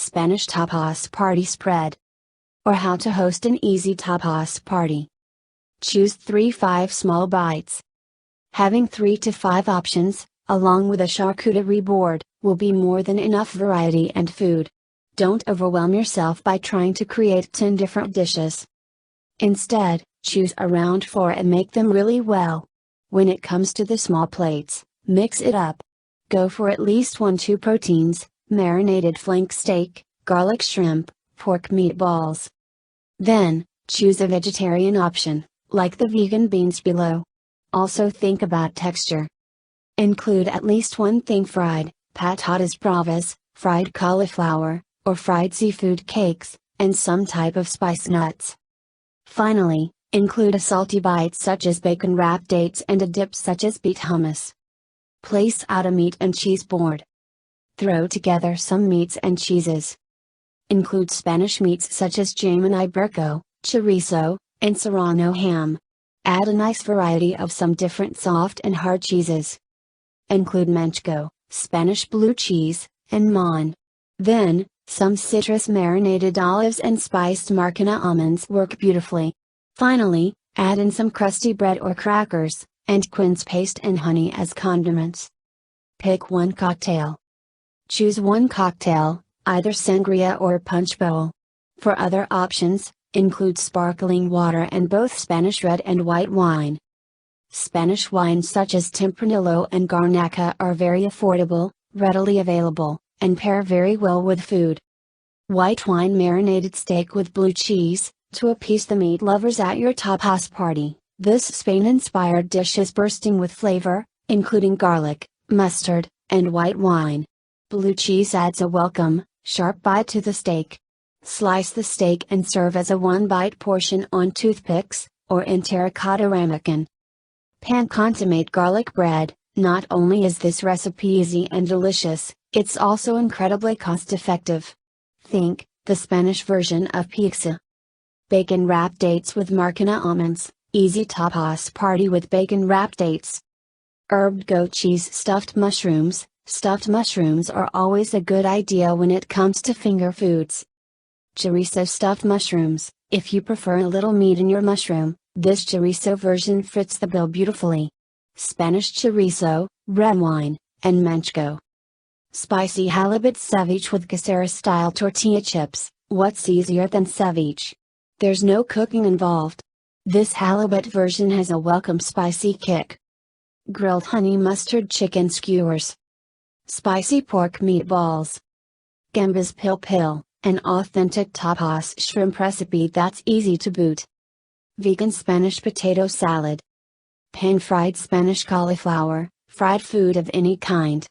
Spanish tapas party spread. Or how to host an easy tapas party. Choose 3-5 small bites. Having 3 to 5 options, along with a charcuterie board, will be more than enough variety and food. Don't overwhelm yourself by trying to create 10 different dishes. Instead, choose around 4 and make them really well. When it comes to the small plates, mix it up. Go for at least 1-2 proteins, marinated flank steak, garlic shrimp, pork meatballs. Then, choose a vegetarian option, like the vegan beans below. Also think about texture. Include at least one thing fried, patatas bravas, fried cauliflower, or fried seafood cakes, and some type of spice nuts. Finally, include a salty bite such as bacon wrapped dates and a dip such as beet hummus. Place out a meat and cheese board. Throw together some meats and cheeses. Include Spanish meats such as jamon iberico, chorizo, and serrano ham. Add a nice variety of some different soft and hard cheeses. Include manchego, Spanish blue cheese, and mon. Then, some citrus marinated olives and spiced maracana almonds work beautifully. Finally, add in some crusty bread or crackers, and quince paste and honey as condiments. Pick one cocktail. Choose one cocktail, either sangria or punch bowl. For other options, include sparkling water and both Spanish red and white wine. Spanish wines such as Tempranillo and Garnacha are very affordable, readily available, and pair very well with food. White wine marinated steak with blue cheese, to appease the meat lovers at your tapas party. This Spain-inspired dish is bursting with flavor, including garlic, mustard, and white wine. Blue cheese adds a welcome, sharp bite to the steak. Slice the steak and serve as a one-bite portion on toothpicks, or in terracotta ramekin. Pan consommate garlic bread. Not only is this recipe easy and delicious, it's also incredibly cost-effective. Think, the Spanish version of pizza. Bacon wrapped dates with maracana almonds, easy tapas party with bacon wrapped dates. Herbed goat cheese stuffed mushrooms. Stuffed mushrooms are always a good idea when it comes to finger foods. Chorizo stuffed mushrooms. If you prefer a little meat in your mushroom, this chorizo version fits the bill beautifully. Spanish chorizo, red wine, and manchego. Spicy halibut ceviche with casera-style tortilla chips. What's easier than ceviche? There's no cooking involved. This halibut version has a welcome spicy kick. Grilled honey mustard chicken skewers. Spicy pork meatballs. Gambas pil pil, an authentic tapas shrimp recipe that's easy to boot. Vegan Spanish potato salad. Pan-fried Spanish cauliflower, fried food of any kind,